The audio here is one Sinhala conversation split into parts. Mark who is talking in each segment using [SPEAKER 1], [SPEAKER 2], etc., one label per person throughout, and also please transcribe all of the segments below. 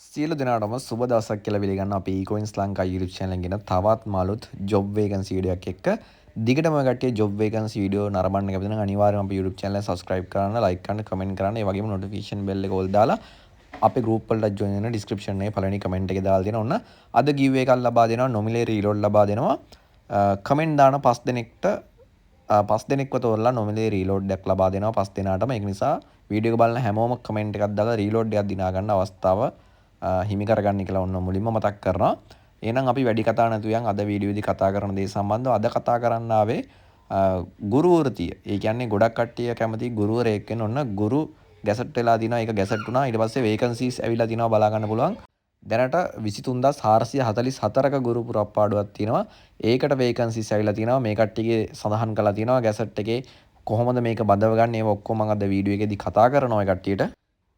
[SPEAKER 1] සියලු දෙනාටම සුබ දවසක් කියලා පිළිගන්න අපේ eCoins ලංකා YouTube channel එකෙන් තවත් මාළුත් job vacancy වීඩියෝ එකක් එක්ක දිගටම කට්ටිය job vacancy වීඩියෝ නරඹන්න කැමති නම් අනිවාර්යයෙන්ම අපේ YouTube channel එක subscribe කරන්න, like කරන්න, comment කරන්න, ඒ වගේම notification bell එක all දාලා අපේ group වලට join වෙන්න description එකේ පළවෙනි comment එකේ දාලා දෙනවා. ඔන්න අද giveaway එකක් ලබා දෙනවා, nominally reload ලබා දෙනවා. comment දාන 5 දෙනෙක්ට 5 දෙනෙක්ව තෝරලා nominally reload එකක් ලබා දෙනවා 5 දෙනාටම. ඒක නිසා වීඩියෝ එක බලන හැමෝම comment එකක් දාලා reload එකක් දිනා ගන්න අවස්ථාව හිමි කරගන්න කියලා ඔන්න මුලින්ම මතක් කරනවා. එහෙනම් අපි වැඩි කතා නැතුව යන් අද වීඩියෝදී කතා කරන දේ සම්බන්ධව අද කතා කරන්න ආවේ ගුරු වෘත්තිය. ඒ කියන්නේ ගොඩක් කට්ටිය කැමති ගුරුවරයෙක් වෙන්න ඔන්න ගුරු ගැසට් වෙලා දිනවා. ඒක ගැසට් වුණා. ඊට පස්සේ වේකන්සිස් ඇවිල්ලා තිනවා බලා ගන්න පුළුවන්. දැනට 23444ක ගුරු පුරප්පාඩුවක් තියෙනවා. ඒකට වේකන්සිස් ඇවිල්ලා තිනවා. මේ කට්ටියගේ සඳහන් කරලා තිනවා ගැසට් එකේ කොහොමද මේක බඳව ගන්න. ඒව ඔක්කොම මම අද වීඩියෝ එකේදී කතා කරනවා ඒ කට්ටියට.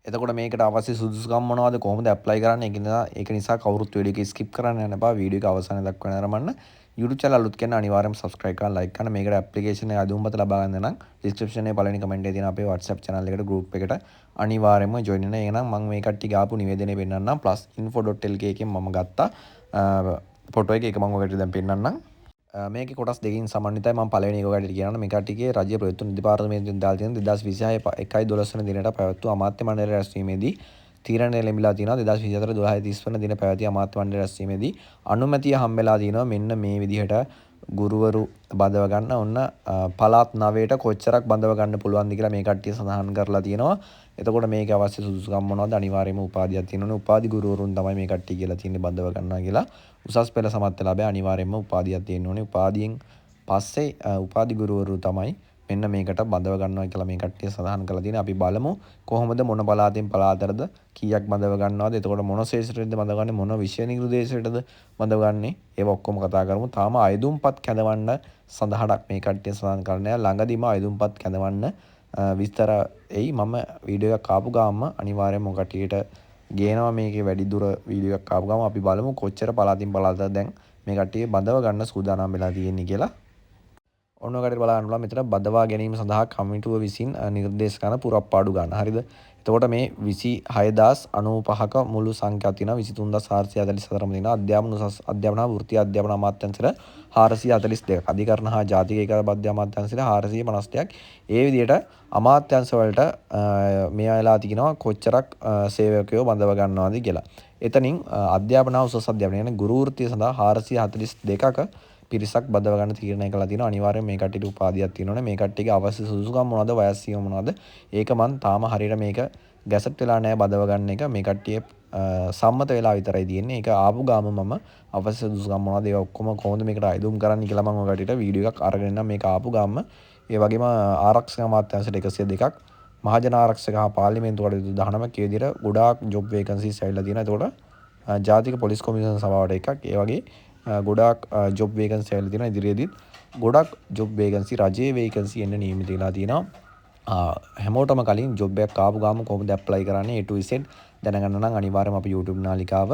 [SPEAKER 1] එතකොට මේකට අවශ්‍ය සුදුසුකම් මොනවද කොහොමද ඇප්ලයි කරන්නේ ඒක නිසා කවුරුත් වීඩියෝ එක ස්කිප් කරන්න යන්න එපා වීඩියෝ එක අවසානය දක්වා නරඹන්න YouTube channel අලුත් කෙනා අනිවාර්යයෙන්ම subscribe කරලා like කරන්න මේකට application එක අදුම්පත ලබා ගන්න නම් description එකේ පළවෙනි comment එකේ තියෙන අපේ WhatsApp channel එකට group එකට අනිවාර්යයෙන්ම join වෙන්න. එහෙනම් මම මේ කට්ටිය ගාපු නිවේදනය පෙන්නන්නම් +info.lk එකෙන් මම ගත්තා ෆොටෝ එක මම ඔයගොල්ලන්ට දැන් පෙන්නන්නම්. මේකේ කොටස් දෙකකින් සමන්විතයි. මම පළවෙනි එක ඔයගොල්ලන්ට කියනවා මේ කට්ටියගේ රජ්‍ය ප්‍රවෘත්ති දෙපාර්තමේන්තුවෙන් දාලා තියෙන 2026 1/12 වෙනි දිනට පැවැත්වූ අමාත්‍ය මණ්ඩල රැස්වීමේදී තීරණය ලැබිලා තියෙනවා. 2024 12/30 වෙනි දින පැවති අමාත්‍ය මණ්ඩල රැස්වීමේදී අනුමැතිය හම්බෙලා තියෙනවා. මෙන්න මේ විදිහට ගුරුවරු බඳව ගන්න ඔන්න පළාත් 9ට කොච්චරක් බඳව ගන්න පුළුවන්ද කියලා මේ කට්ටිය සඳහන් කරලා තියෙනවා. එතකොට මේක අවශ්‍ය සුදුසුකම් මොනවද? අනිවාර්යයෙන්ම උපාධියක් තියෙනවනේ. උපාධි ගුරුවරුන් තමයි මේ කට්ටිය කියලා තියෙන්නේ බඳව ගන්නවා කියලා. උසස් පෙළ සමත් වෙලා බෑ අනිවාර්යයෙන්ම උපාධියක් තියෙන්න ඕනේ. උපාධියෙන් පස්සේ උපාධි ගුරුවරු තමයි මෙන්න මේකට බඳව ගන්නවා කියලා මේ කට්ටිය සඳහන් කරලා තියෙනවා. අපි බලමු කොහොමද මොන පළාතෙන් පළාතටද කීයක් බඳව ගන්නවද? එතකොට මොන ශේෂ්ත්‍රයේද බඳවගන්නේ? මොන විෂය නිර්දේශයටද බඳවගන්නේ? ඒව ඔක්කොම කතා කරමු. තාම අයදුම්පත් කැඳවන්න සඳහනක් මේ කට්ටිය සඳහන් කරන්නේ. ළඟදිම අයදුම්පත් කැඳවන්න විස්තර එයි. මම වීඩියෝ එකක් ආපු ගාම අනිවාර්යයෙන්ම කට්ටියට ගේනවා මේකේ වැඩි දුර වීඩියෝ එකක් ආපු ගාම අපි බලමු කොච්චර පළාතින් පළාතට දැන් මේ කට්ටිය බඳව ගන්න සූදානම් වෙලා තියෙන්නේ කියලා. ඔන්න ඔකට බලන්න පුළුවන් මෙතන බදවා ගැනීම සඳහා කමිටුව විසින් නිර්දේශ කරන පුරප්පාඩු ගන්න. හරිද? එතකොට මේ 26095ක මුළු සංඛ්‍යාව තියෙනවා 23444ම තියෙනවා. අධ්‍යාපන වෘත්ති අධ්‍යාපන අමාත්‍යාංශයට 442ක්. අධිකරණ හා ජාතික ඒකාබද්ධ අමාත්‍යාංශයට 452ක්. ඒ විදිහට අමාත්‍යාංශ වලට මේ වෙලා තියෙනවා කොච්චරක් සේවකයෝ බඳව ගන්නවද කියලා. එතනින් අධ්‍යාපන උසස් අධ්‍යාපන කියන්නේ ගුරු වෘත්තිය සඳහා 442ක පිරිසක් බදව ගන්න තීරණය කළා තියෙනවා. අනිවාර්යයෙන් මේ කට්ටියට උපාධියක් තියෙනවනේ. මේ කට්ටියගේ අවශ්‍ය සුදුසුකම් මොනවද? වයස් සීම මොනවද? ඒක මන් තාම හරියට මේක ගැසට් වෙලා නැහැ බදව ගන්න එක. මේ කට්ටිය සම්මත වෙලා විතරයි තියෙන්නේ. ඒක ආපු ගාම මම අවශ්‍ය සුදුසුකම් මොනවද? ඒ ඔක්කොම කොහොමද මේකට අයදුම් කරන්න කියලා මම ඔය කට්ටියට වීඩියෝ එකක් අරගෙන ඉන්නම්. මේක ආපු ගාම ඒ වගේම ආරක්ෂක අමාත්‍යාංශයට 102ක් මහජන ආරක්ෂක හා පාර්ලිමේන්තු කටයුතු 19ක් ඒ විදිහට ගොඩාක් ජොබ් වේකන්සිස් ඇවිල්ලා තියෙනවා. ඒතකොට ජාතික පොලිස් කොමිෂන් සභාවට එකක්. ඒ වගේ ගොඩාක් ජොබ් වේකන්සි ඇවිල්ලා තියෙනවා. ඉදිරියේදීත් ගොඩක් ජොබ් වේකන්සි රජයේ වේකන්සි එන්න නියමිත වෙලා තියෙනවා. හැමෝටම කලින් ජොබ් එකක් ආපු ගාම කොහොමද ඇප්ලයි කරන්නේ A to Z දැනගන්න නම් අනිවාර්යයෙන්ම අපේ YouTube නාලිකාව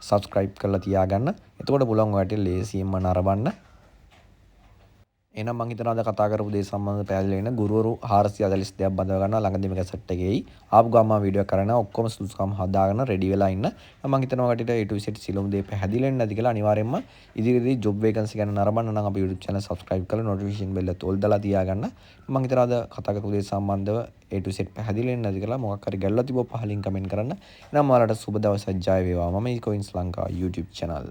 [SPEAKER 1] subscribe කරලා තියාගන්න. එතකොට පුළුවන් ඔයාලට ලේසියෙන්ම නරඹන්න. එහෙනම් මම හිතනවා අද කතා කරපු දේ සම්බන්ධව පැහැදිලි වෙන ගුරුවරු 442ක් බඳව ගන්නවා ළඟදීම ගැසට් එකේයි. ආපු ගාම වීඩියෝ එක කරනවා ඔක්කොම සුදුසුකම් හදාගෙන රෙඩි වෙලා ඉන්න. මම හිතනවා කටට A to Z සිලුම් දේ පැහැදිලි වෙන්නේ නැති කියලා අනිවාර්යයෙන්ම ඉදිරියේදී ජොබ් වේකන්සි ගැන නරඹන්න නම් අපේ YouTube channel subscribe කරලා notification bell එක ඕල් දාලා තියාගන්න. මම හිතනවා අද කතා කරපු දේ සම්බන්ධව A to Z පැහැදිලි වෙන්නේ නැති කියලා මොකක් හරි ගැළලා තිබ්බොත් පහලින් කමෙන්ට් කරන්න. එහෙනම් ඔයාලට සුබ දවසක් ජය වේවා. මම eCoins ලංකා YouTube channel